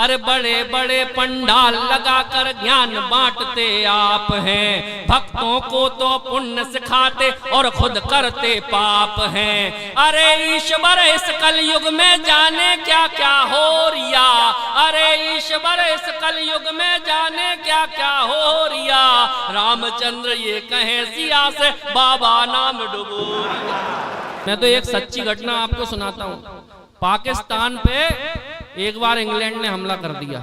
अरे बड़े बड़े पंडाल लगाकर ज्ञान बांटते आप हैं, भक्तों को तो पुण्य सिखाते और खुद करते पाप हैं। अरे ईश्वर इस कलयुग में जाने क्या क्या हो रिया, अरे ईश्वर इस कलयुग में जाने क्या क्या हो रिया। रामचंद्र ये कहे सिया से बाबा नाम डुबो रिया। मैं तो एक सच्ची घटना आपको सुनाता हूँ। पाकिस्तान पे एक बार इंग्लैंड ने हमला कर दिया,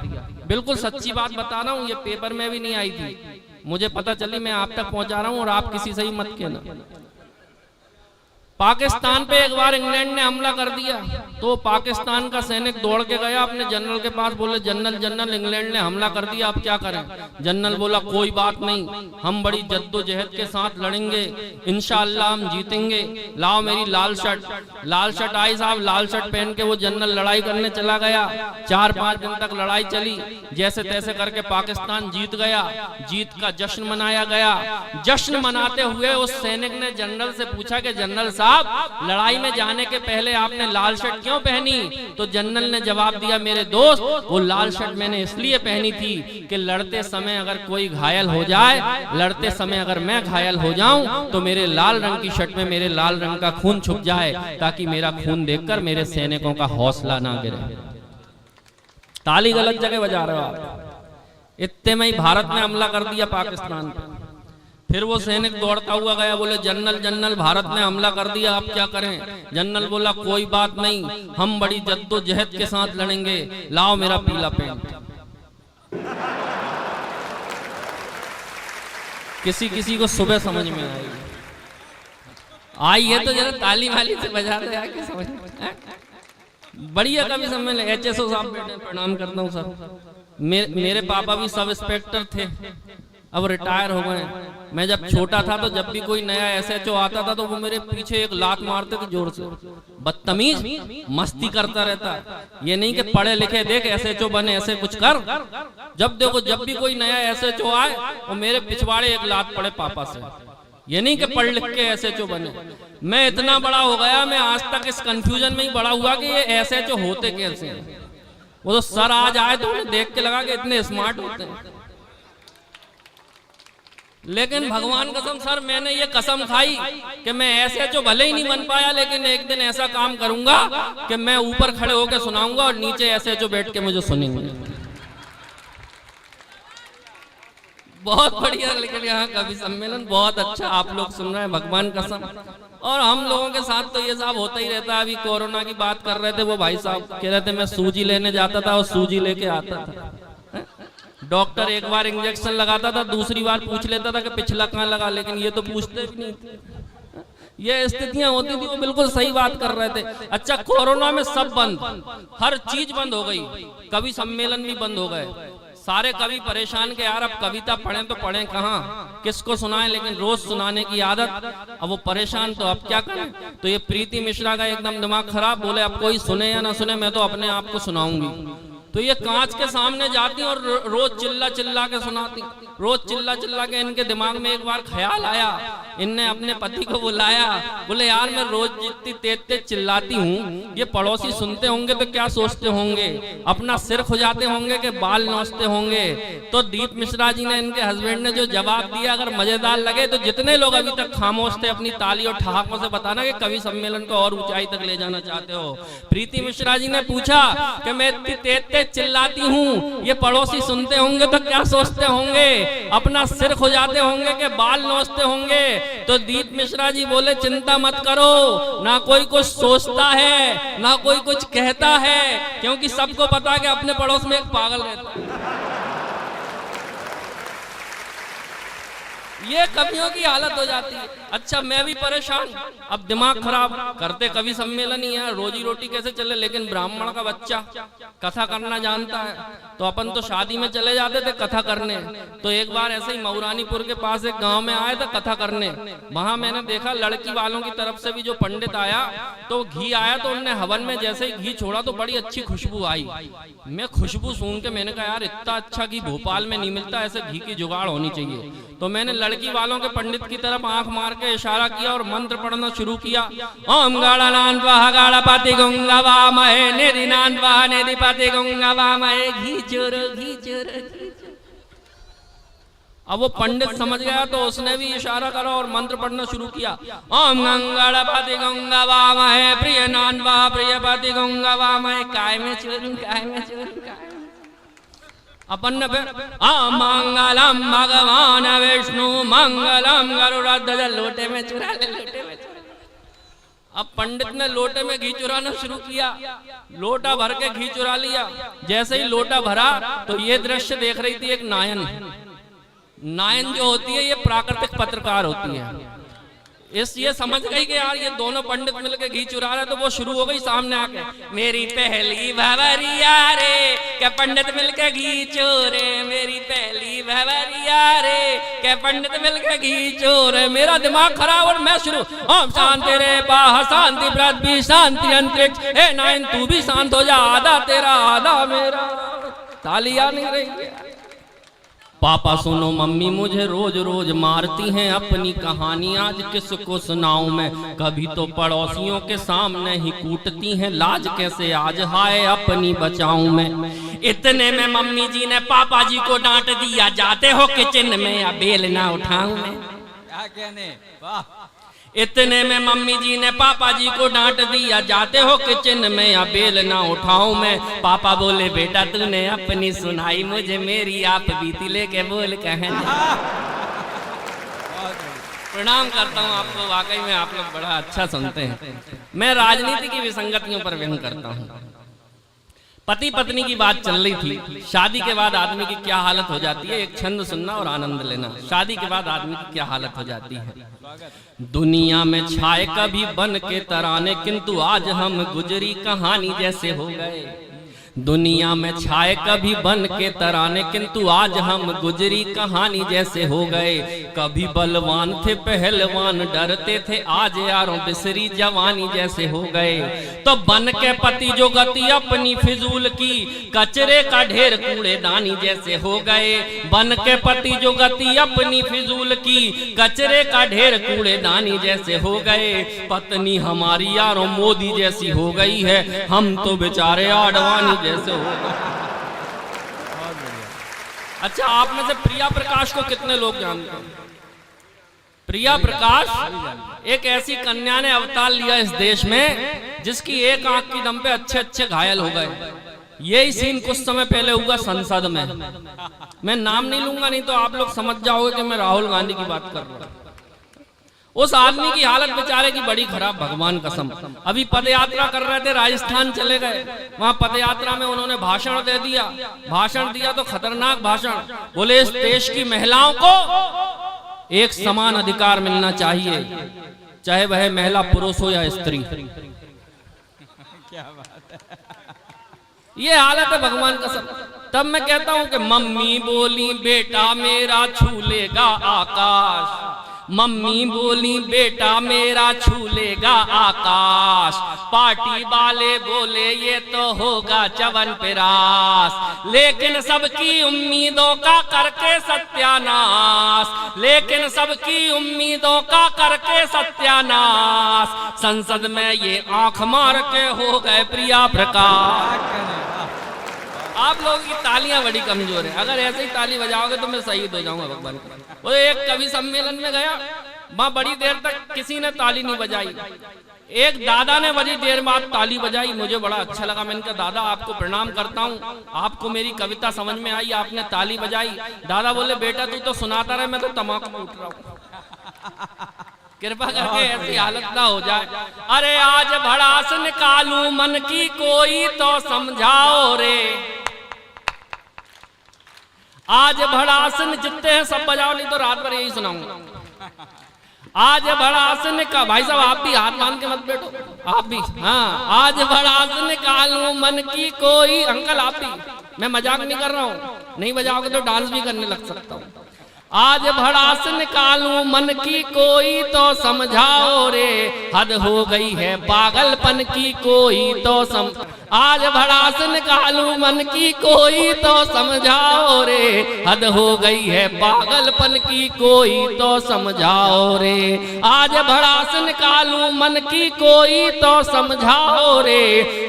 बिल्कुल सच्ची बात बता रहा हूँ, ये पेपर में भी नहीं आई थी, मुझे पता चली, मैं आप तक पहुंचा रहा हूँ और आप किसी से ही मत कहना। पाकिस्तान पे एक बार इंग्लैंड ने हमला कर दिया तो पाकिस्तान का सैनिक दौड़ के गया अपने जनरल के पास, बोले जनरल जनरल इंग्लैंड ने हमला कर दिया, अब क्या करें। जनरल बोला कोई बात नहीं, हम बड़ी जद्दोजहद के साथ लड़ेंगे, इंशाअल्लाह हम जीतेंगे, लाओ मेरी लाल शर्ट। लाल शर्ट आई साहब, लाल शर्ट पहन के वो जनरल लड़ाई करने चला गया। 4-5 दिन तक लड़ाई चली, जैसे तैसे करके पाकिस्तान जीत गया, जीत का जश्न मनाया गया। जश्न मनाते हुए उस सैनिक ने जनरल से पूछा कि जनरल साहब लड़ाई में जाने के पहले आपने लाल शर्ट क्यों पहनी। तो जनरल ने जवाब दिया मेरे दोस्त, वो लाल शर्ट मैंने इसलिए पहनी थी कि लड़ते समय अगर कोई घायल हो जाए, लड़ते समय अगर मैं घायल हो जाऊं तो मेरे लाल रंग की शर्ट में मेरे लाल रंग का खून छुप जाए, ताकि मेरा खून देखकर मेरे सैनिकों का हौसला ना गिरे। ताली गलत जगह बजा रहे हो आप। इतने में ही भारत ने हमला कर दिया पाकिस्तान पर। फिर वो सैनिक दौड़ता हुआ गया, बोले जनरल जनरल भारत ने हमला कर दिया, आप क्या करें। जनरल बोला कोई बात नहीं, हम बड़ी जद्दोजहद के साथ लड़ेंगे, लाओ मेरा पीला पेंट। किसी किसी को सुबह समझ में आई है तो जरा ताली वाली से बजा दे आके समझ में। बढ़िया कभी सम्मेलन HSO साहब बैठे, प्रणाम करता हूँ सर। मेरे पापा भी सब इंस्पेक्टर थे, अब रिटायर हो गए। मैं जब छोटा था तो जब भी कोई नया SHO आता था तो वो मेरे पीछे एक लात मारते थे जोर से। बदतमीज, मस्ती करता रहता, ये नहीं कि पढ़े लिखे देख SHO बने, ऐसे कुछ कर। जब देखो जब भी कोई नया SHO आए वो मेरे पिछवाड़े एक लात पड़े पापा से। ये नहीं कि पढ़ लिख के SHO बने। मैं इतना बड़ा हो गया, मैं आज तक इस कंफ्यूजन में ही बड़ा हुआ कि ये SHO होते कैसे हैं। वो तो सर आज आए तो उन्हें देख के लगा कि इतने स्मार्ट होते हैं। लेकिन भगवान कसम सर, मैंने ये कसम खाई कि मैं SHO भले ही नहीं बन पाया, लेकिन एक दिन ऐसा काम करूंगा कि मैं ऊपर खड़े होकर सुनाऊंगा और नीचे SHO बैठ के मुझे सुनेंगे। बहुत बढ़िया। लेकिन यहाँ कवि सम्मेलन बहुत अच्छा आप लोग सुन रहे हैं, भगवान कसम। और हम लोगों के साथ तो ये साहब होता ही रहता है। अभी कोरोना की बात कर रहे थे, वो भाई साहब कह रहे थे मैं सूजी लेने जाता था और सूजी लेके आता था। डॉक्टर एक बार इंजेक्शन लगाता था, दूसरी बार पूछ लेता था कि पिछला कहाँ लगा, लेकिन ये तो पूछते भी नहीं थे। ये स्थितियां होती थी, वो बिल्कुल सही बात कर रहे थे। अच्छा, कोरोना में सब बंद, हर चीज बंद हो गई, कवि सम्मेलन भी बंद हो गए। सारे कवि परेशान के यार अब कविता पढ़ें तो पढ़ें कहाँ, किसको सुनाएं, लेकिन रोज सुनाने की आदत, अब वो परेशान, तो अब क्या करें। तो ये प्रीति मिश्रा का एकदम दिमाग खराब, बोले अब कोई सुने या ना सुने मैं तो अपने आप को सुनाऊंगी। तो ये कांच के सामने जाती और रोज चिल्ला चिल्ला के सुनाती, रोज चिल्ला चिल्ला के। इनके दिमाग में एक बार ख्याल आया, इनने अपने पति को बुलाया, बोले यार मैं रोज जितनी तेज तेज चिल्लाती हूँ, ये पड़ोसी सुनते होंगे तो क्या सोचते होंगे, अपना सिर खुजाते होंगे कि बाल नोचते होंगे। तो दीप मिश्रा जी ने, इनके हस्बैंड ने जो जवाब दिया, अगर मजेदार लगे तो जितने लोग अभी तक खामोश थे अपनी ताली और ठहाकों से बताना कि कवि सम्मेलन को और ऊंचाई तक ले जाना चाहते हो। प्रीति मिश्रा जी ने पूछा कि मैं इतनी तेज चिल्लाती हूँ, ये पड़ोसी सुनते होंगे तो क्या सोचते होंगे, अपना सिर खुजाते होंगे कि बाल नोचते होंगे। तो दीप मिश्रा जी बोले चिंता मत करो, ना कोई कुछ सोचता है ना कोई कुछ कहता है, क्योंकि सबको पता है कि अपने पड़ोस में एक पागल रहता है। ये कवियों की हालत हो जाती है। अच्छा, मैं भी परेशान, अब दिमाग खराब, करते कवि सम्मेलन ही है, रोजी रोटी कैसे चले। लेकिन ब्राह्मण का बच्चा कथा करना जानता है, तो अपन तो शादी में चले जाते थे कथा करने। तो एक बार ऐसे ही मऊरानीपुर के पास एक गांव में आए थे कथा करने। वहां मैंने देखा लड़की वालों की तरफ से भी जो पंडित आया तो घी आया, तो उनने हवन में जैसे ही घी छोड़ा तो बड़ी अच्छी खुशबू आई। मैं खुशबू सुन के मैंने कहा यार इतना अच्छा घी भोपाल में नहीं मिलता, ऐसे घी की जुगाड़ होनी चाहिए। तो मैंने लड़की वालों के पंडित की तरफ आंख मार के इशारा किया और मंत्र पढ़ना शुरू किया। ओम गाड़ानान्त्वा गाड़ापति गंगा वामहे निधिनान्त्वा निधिपति गंगा वामहे घी चोरो घी चोरो। अब वो पंडित समझ गया तो उसने भी इशारा करा और मंत्र पढ़ना शुरू किया। ओम गंगापति गंगा वामहे प्रिय नान्वा प्रियपति गंगा वामहे काय में चोरू काय में चोरू काय। अपन ने फिर मंगलम भगवान विष्णु मंगलम गरुड़ध्वज लोटे में चुरा ले लोटे में चुरा। अब पंडित ने लोटे में घी चुराना शुरू किया, लोटा भर के घी चुरा लिया। जैसे ही लोटा भरा तो ये दृश्य देख रही थी एक नायन। नायन जो होती है ये प्राकृतिक पत्रकार होती है। ये समझ गई कि यार ये दोनों पंडित मिलके घी चुरा रहे, तो वो शुरू हो गई सामने आके मेरी पहली भवरिया रे क्या पंडित मिलके घी चोरे, मेरी पहली भवरिया रे क्या पंडित मिलके घी चोरे। मेरा दिमाग खराब और मैं शुरू ओम शांति रे पाह शांति पृथ्वी शांति अंतरिक्ष। ए नायन तू भी शांत हो जा, आधा तेरा आधा मेरा। तालियां नहीं रही। पापा सुनो मम्मी मुझे रोज रोज मारती हैं अपनी कहानी आज किसको सुनाऊं मैं। कभी तो पड़ोसियों के सामने ही कूटती हैं लाज कैसे आज हाय अपनी बचाऊं मैं। इतने में मम्मी जी ने पापा जी को डांट दिया जाते हो किचन में या बेल ना उठाऊं मैं। क्या कहने वाह। इतने में मम्मी जी ने पापा जी को डांट दिया जाते हो किचन में या बेल ना उठाऊं मैं। पापा बोले बेटा तूने अपनी सुनाई मुझे मेरी आप बीती लेके बोल कहें। प्रणाम करता हूं आपको, वाकई में आप लोग बड़ा अच्छा सुनते हैं। मैं राजनीति की विसंगतियों पर व्यंग करता हूं। पति पत्नी की बात चल रही थी। शादी के बाद आदमी की क्या हालत हो जाती है, एक छंद सुनना और आनंद लेना। शादी के बाद आदमी की क्या हालत हो जाती है। दुनिया में छाए कभी बन के तराने किंतु आज हम गुजरी कहानी जैसे हो गए। दुनिया में छाए कभी बन के तराने किंतु आज हम गुजरी कहानी जैसे हो गए। कभी बलवान थे पहलवान डरते थे आज यारों बिसरी जवानी जैसे हो गए। तो बन के पति जो गति अपनी फिजूल की कचरे का ढेर कूड़ेदानी जैसे हो गए। बन के पति जो गति अपनी फिजूल की कचरे का ढेर कूड़ेदानी जैसे हो गए। पत्नी हमारी यारों मोदी जैसी हो गई है, हम तो बेचारे आडवाणी जैसे होगा। अच्छा आप में से प्रिया प्रकाश को कितने लोग जानते हैं? प्रिया प्रकाश एक ऐसी कन्या ने अवतार लिया इस देश में जिसकी एक आंख की दम पे अच्छे अच्छे घायल हो गए। यही सीन कुछ समय पहले हुआ संसद में। मैं नाम नहीं लूंगा नहीं तो आप लोग समझ जाओगे कि मैं राहुल गांधी की बात कर रहा हूं। उस आदमी की हालत बेचारे की बड़ी खराब, भगवान कसम। अभी पदयात्रा कर रहे थे, राजस्थान चले गए। वहां पदयात्रा में उन्होंने भाषण दे दिया। भाषण दिया तो खतरनाक भाषण। बोले इस देश की महिलाओं को एक समान अधिकार मिलना चाहिए, चाहे वह महिला पुरुष हो या स्त्री। क्या बात है। ये हालत है भगवान कसम। तब मैं कहता हूं कि मम्मी बोली बेटा मेरा छू लेगा आकाश। मम्मी बोली बेटा मेरा छू लेगा आकाश। पार्टी वाले बोले ये तो होगा च्यवनप्राश। लेकिन सबकी उम्मीदों का करके सत्यानाश। लेकिन सबकी उम्मीदों का करके सत्यानाश। संसद में ये आंख मार के हो गए प्रिया प्रकाश। आप लोगों की तालियां बड़ी कमजोर है। अगर ऐसे ही ताली बजाओगे तो मैं शहीद हो जाऊंगा भगवान। वो एक कवि सम्मेलन में गया, वहां बड़ी देर तक किसी ने ताली नहीं बजाई। एक दादा ने बड़ी देर बाद ताली बजाई, मुझे बड़ा अच्छा लगा। मैंने कहा दादा आपको प्रणाम करता हूँ, आपको मेरी कविता समझ में आई, आपने ताली बजाई। दादा बोले बेटा तू तो सुनाता रहे, मैं तो तमाकू उठ रहा हूँ। कृपा करके ऐसी हालत ना हो जाए। अरे आज भड़ास निकालूं मन की कोई तो समझाओ रे। आज भड़ासन जितने हैं सब बजाओ, नहीं तो रात भर यही सुनाऊंगा। आज भड़ासन का भाई साहब आप भी हाथ मान के मत बैठो, आप भी। हाँ आज भड़ासन निकालूं मन की कोई, अंकल आप भी मैं मजाक नहीं कर रहा हूँ, नहीं बजाओगे तो डांस भी करने लग सकता हूँ। आज भड़ास निकालूं मन की कोई तो समझाओ रे, हद हो गई है पागलपन की कोई तो आज भड़ास निकालूं मन की कोई तो समझाओ रे, हद हो गई है पागलपन की कोई तो समझाओ रे। आज भड़ास निकालूं मन की कोई तो समझाओ रे,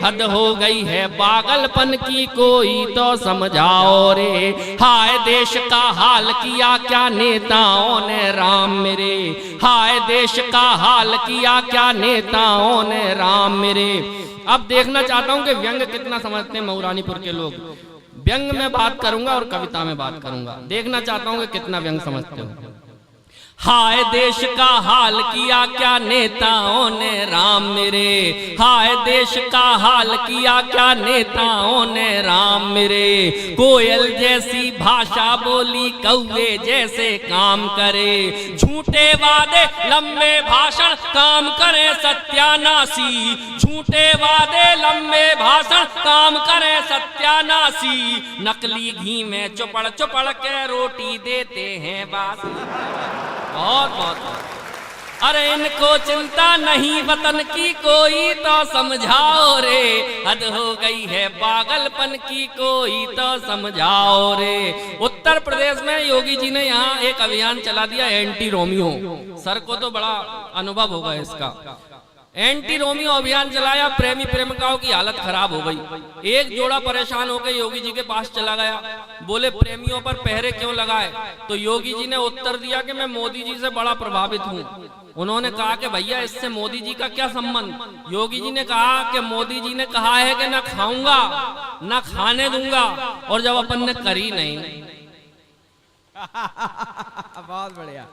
हद हो गई है पागलपन की कोई तो समझाओ रे। हाय देश का हाल किया क्या नेताओं ने राम मेरे, हाय देश का हाल किया क्या नेताओं ने राम मेरे। अब देखना चाहता हूं कि व्यंग कितना समझते हैं मऊरानीपुर के लोग। व्यंग में बात करूंगा और कविता में बात करूंगा, देखना चाहता हूं कि कितना व्यंग समझते हो। हाय देश का हाल किया क्या नेताओं ने राम मेरे, हाय देश का हाल किया क्या नेताओं ने राम मेरे। कोयल जैसी भाषा बोली कौवे जैसे काम करे, झूठे वादे लंबे भाषण काम करे सत्यानाशी, झूठे वादे लंबे भाषण काम करे सत्यानाशी। नकली घी में चुपड़ चुपड़ के रोटी देते हैं बासी। बहुत बहुत अरे इनको चिंता नहीं वतन की कोई तो समझाओ रे, हद हो गई है पागलपन की कोई तो समझाओ रे। उत्तर प्रदेश में योगी जी ने यहाँ एक अभियान चला दिया एंटी रोमियो। सर को तो बड़ा अनुभव होगा इसका। एंटी रोमियो अभियान चलाया, प्रेमी प्रेमिकाओं की हालत खराब हो गई। एक जोड़ा परेशान होकर योगी जी के पास चला गया, बोले प्रेमियों पर पहरे क्यों लगाए? तो योगी जी ने उत्तर दिया कि मैं मोदी जी से बड़ा प्रभावित हूँ। उन्होंने कहा कि भैया इससे मोदी जी का क्या संबंध? योगी जी ने कहा कि मोदी जी ने कहा है कि ना खाऊंगा ना खाने दूंगा, और जब अपन ने करी नहीं। बहुत बढ़िया,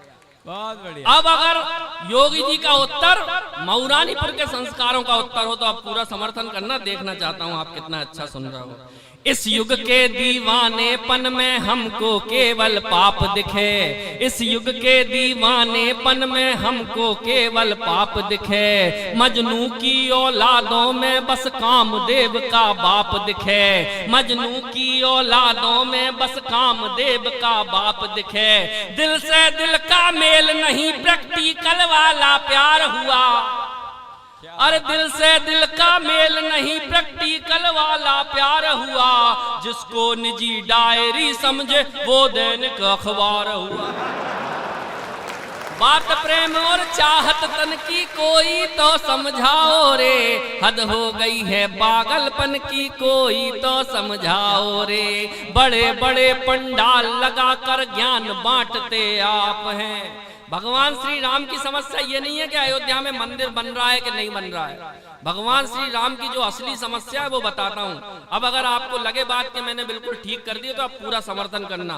बहुत बढ़िया। अब अगर योगी जी का उत्तर मऊरानीपुर के संस्कारों का उत्तर हो तो आप पूरा समर्थन करना। देखना चाहता हूं आप कितना अच्छा सुन रहे हो। इस युग के दीवानेपन में हमको केवल पाप दिखे, इस युग के दीवानेपन में हमको केवल पाप दिखे। मजनू की औलादों में बस कामदेव का बाप दिखे, मजनू की औलादों में बस कामदेव का बाप दिखे। दिल से दिल का मेल नहीं प्रैक्टिकल वाला प्यार हुआ, अरे दिल से दिल का मेल नहीं प्रैक्टिकल वाला प्यार हुआ। जिसको निजी डायरी समझे वो दैनिक अखबार हुआ। बात प्रेम और चाहत तन की कोई तो समझाओ रे, हद हो गई है पागलपन की कोई तो समझाओ रे। बड़े बड़े पंडाल लगाकर ज्ञान बांटते आप हैं। भगवान श्री राम की समस्या ये नहीं है कि अयोध्या में मंदिर बन रहा है कि नहीं बन रहा है। भगवान श्री राम की जो असली समस्या है वो बताता हूँ। अब अगर आपको लगे बात कि मैंने बिल्कुल ठीक कर दी तो आप पूरा समर्थन करना।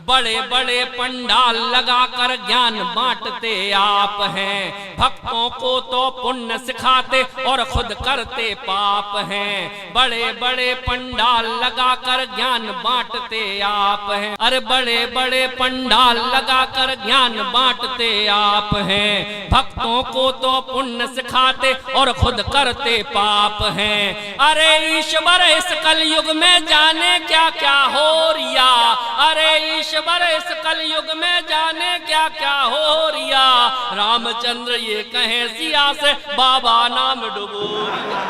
बड़े बड़े पंडाल लगाकर ज्ञान बांटते आप हैं, भक्तों को तो पुण्य सिखाते और खुद करते पाप हैं। बड़े बड़े पंडाल लगाकर ज्ञान बांटते आप हैं, अरे बड़े बड़े पंडाल लगाकर ज्ञान बांटते आप हैं। भक्तों को तो पुण्य सिखाते और खुद करते पाप हैं। अरे ईश्वर इस कलयुग में जाने क्या क्या हो रिया, अरे ईश्वर इस कलयुग में जाने क्या क्या हो रिया। रामचंद्र ये कहे सिया से बाबा नाम डुबो रिया।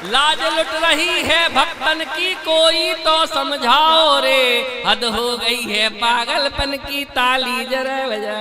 लाज लुट रही है भक्तन की कोई तो समझाओ रे, हद हो गई है पागलपन की ताली जरा बजा।